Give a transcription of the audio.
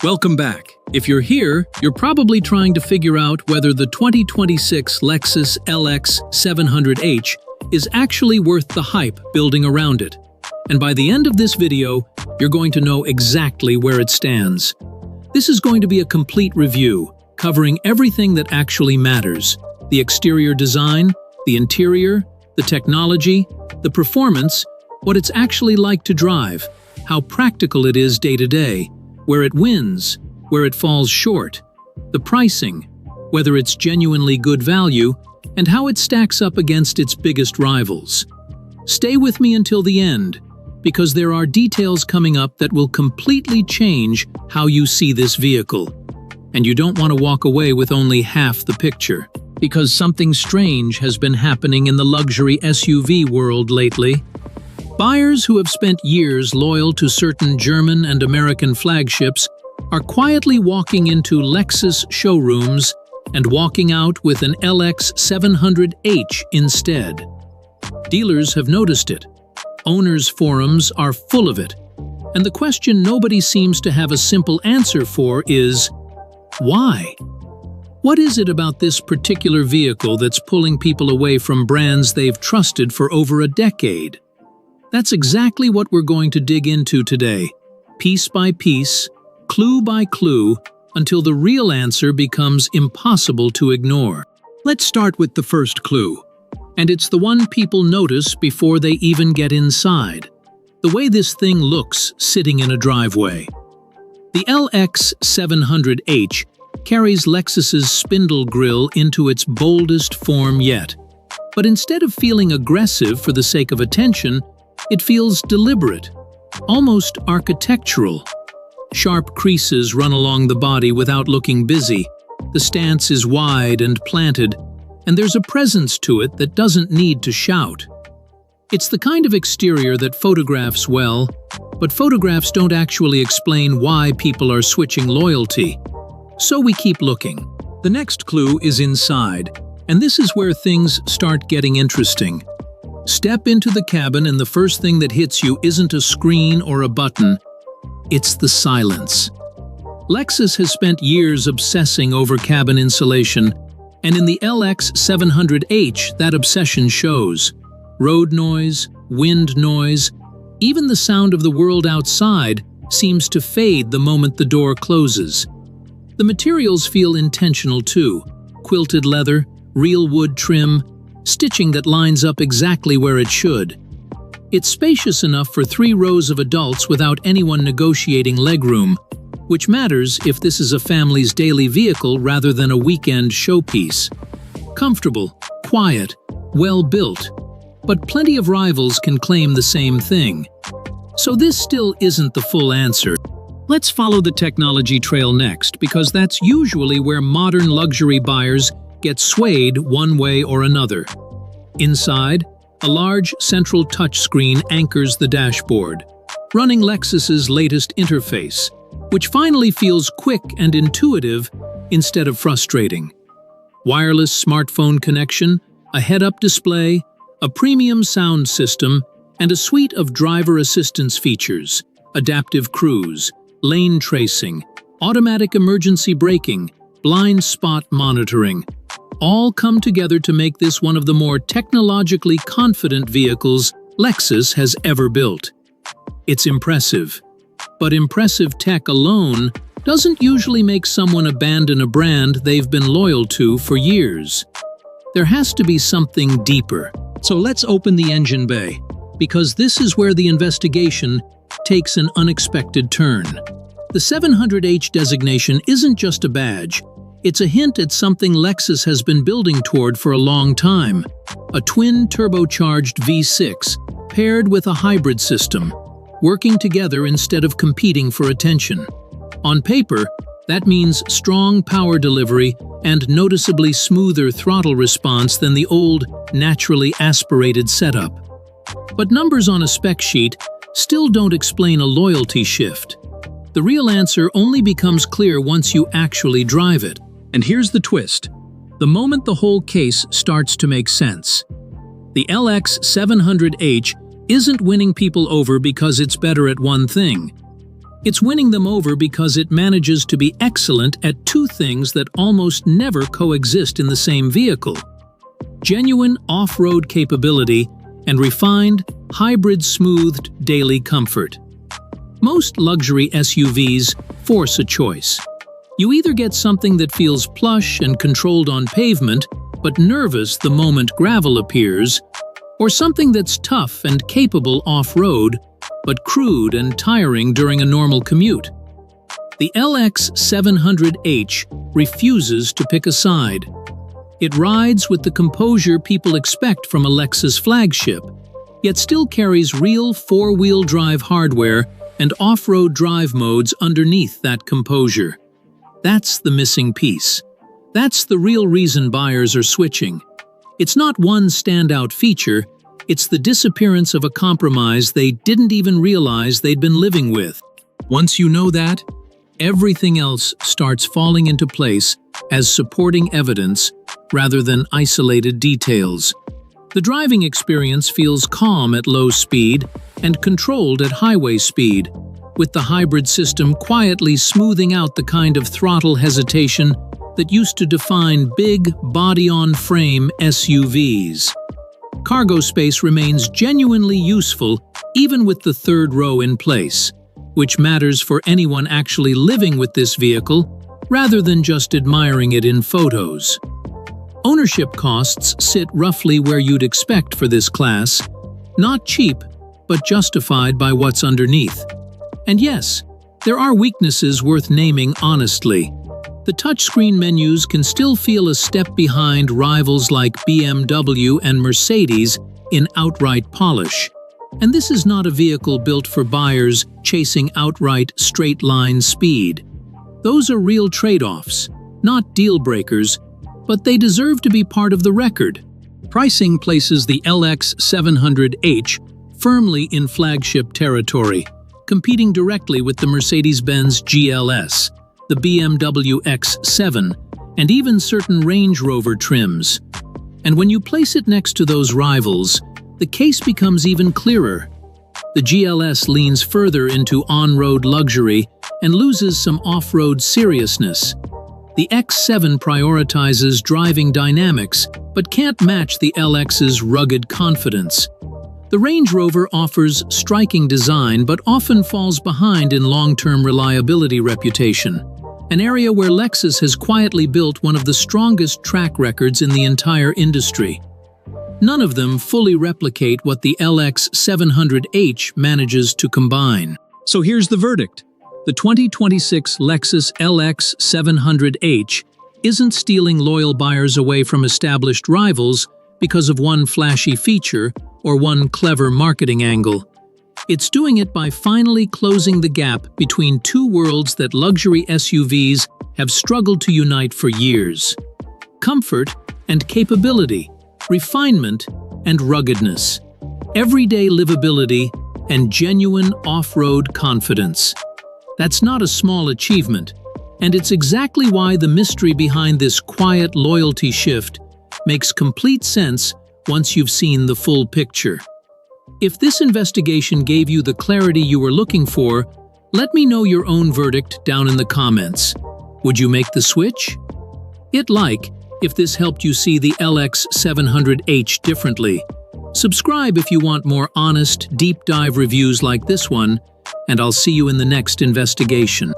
Welcome back. If you're here, you're probably trying to figure out whether the 2026 Lexus LX 700h is actually worth the hype building around it. And by the end of this video, you're going to know exactly where it stands. This is going to be a complete review, covering everything that actually matters: the exterior design, the interior, the technology, the performance, what it's actually like to drive, how practical it is day to day, where it wins, where it falls short, the pricing, whether it's genuinely good value, and how it stacks up against its biggest rivals. Stay with me until the end, because there are details coming up that will completely change how you see this vehicle. And you don't want to walk away with only half the picture, because something strange has been happening in the luxury SUV world lately. Buyers who have spent years loyal to certain German and American flagships are quietly walking into Lexus showrooms and walking out with an LX 700h instead. Dealers have noticed it. Owners' forums are full of it. And the question nobody seems to have a simple answer for is, why? What is it about this particular vehicle that's pulling people away from brands they've trusted for over a decade? That's exactly what we're going to dig into today, piece by piece, clue by clue, until the real answer becomes impossible to ignore. Let's start with the first clue, and it's the one people notice before they even get inside: the way this thing looks sitting in a driveway. The LX 700h carries Lexus's spindle grille into its boldest form yet. But instead of feeling aggressive for the sake of attention, it feels deliberate, almost architectural. Sharp creases run along the body without looking busy. The stance is wide and planted, and there's a presence to it that doesn't need to shout. It's the kind of exterior that photographs well, but photographs don't actually explain why people are switching loyalty. So we keep looking. The next clue is inside, and this is where things start getting interesting. Step into the cabin and the first thing that hits you isn't a screen or a button. It's the silence. Lexus has spent years obsessing over cabin insulation, and in the LX 700h that obsession shows. Road noise, wind noise, even the sound of the world outside seems to fade the moment the door closes. The materials feel intentional too: quilted leather, real wood trim, stitching that lines up exactly where it should. It's spacious enough for 3 rows of adults without anyone negotiating legroom, which matters if this is a family's daily vehicle rather than a weekend showpiece. Comfortable, quiet, well-built, but plenty of rivals can claim the same thing. So this still isn't the full answer. Let's follow the technology trail next, because that's usually where modern luxury buyers get swayed one way or another. Inside, a large central touchscreen anchors the dashboard, running Lexus's latest interface, which finally feels quick and intuitive instead of frustrating. Wireless smartphone connection, a head-up display, a premium sound system, and a suite of driver assistance features: adaptive cruise, lane tracing, automatic emergency braking, blind spot monitoring, all come together to make this one of the more technologically confident vehicles Lexus has ever built. It's impressive, but impressive tech alone doesn't usually make someone abandon a brand they've been loyal to for years. There has to be something deeper. So let's open the engine bay, because this is where the investigation takes an unexpected turn. The 700h designation isn't just a badge. It's a hint at something Lexus has been building toward for a long time: a twin turbocharged V6 paired with a hybrid system, working together instead of competing for attention. On paper, that means strong power delivery and noticeably smoother throttle response than the old, naturally aspirated setup. But numbers on a spec sheet still don't explain a loyalty shift. The real answer only becomes clear once you actually drive it. And here's the twist: the moment the whole case starts to make sense. The LX 700h isn't winning people over because it's better at one thing. It's winning them over because it manages to be excellent at two things that almost never coexist in the same vehicle: genuine off-road capability and refined, hybrid-smoothed daily comfort. Most luxury SUVs force a choice. You either get something that feels plush and controlled on pavement, but nervous the moment gravel appears, or something that's tough and capable off-road, but crude and tiring during a normal commute. The LX 700h refuses to pick a side. It rides with the composure people expect from a Lexus Flagship, yet still carries real four-wheel drive hardware and off-road drive modes underneath that composure. That's the missing piece. That's the real reason buyers are switching. It's not one standout feature, it's the disappearance of a compromise they didn't even realize they'd been living with. Once you know that, everything else starts falling into place as supporting evidence rather than isolated details. The driving experience feels calm at low speed and controlled at highway speed, with the hybrid system quietly smoothing out the kind of throttle hesitation that used to define big, body-on-frame SUVs. Cargo space remains genuinely useful even with the third row in place, which matters for anyone actually living with this vehicle rather than just admiring it in photos. Ownership costs sit roughly where you'd expect for this class, not cheap, but justified by what's underneath. And yes, there are weaknesses worth naming honestly. The touchscreen menus can still feel a step behind rivals like BMW and Mercedes in outright polish. And this is not a vehicle built for buyers chasing outright straight-line speed. Those are real trade-offs, not deal-breakers, but they deserve to be part of the record. Pricing places the LX 700h firmly in flagship territory, competing directly with the Mercedes-Benz GLS, the BMW X7, and even certain Range Rover trims. And when you place it next to those rivals, the case becomes even clearer. The GLS leans further into on-road luxury and loses some off-road seriousness. The X7 prioritizes driving dynamics, but can't match the LX's rugged confidence. The Range Rover offers striking design but often falls behind in long-term reliability reputation, an area where Lexus has quietly built one of the strongest track records in the entire industry. None of them fully replicate what the LX 700h manages to combine. So here's the verdict. The 2026 Lexus LX 700h isn't stealing loyal buyers away from established rivals because of one flashy feature or one clever marketing angle. It's doing it by finally closing the gap between two worlds that luxury SUVs have struggled to unite for years: comfort and capability, refinement and ruggedness, everyday livability and genuine off-road confidence. That's not a small achievement, and it's exactly why the mystery behind this quiet loyalty shift makes complete sense once you've seen the full picture. If this investigation gave you the clarity you were looking for, let me know your own verdict down in the comments. Would you make the switch? Hit like if this helped you see the LX 700h differently. Subscribe if you want more honest, deep dive reviews like this one, and I'll see you in the next investigation.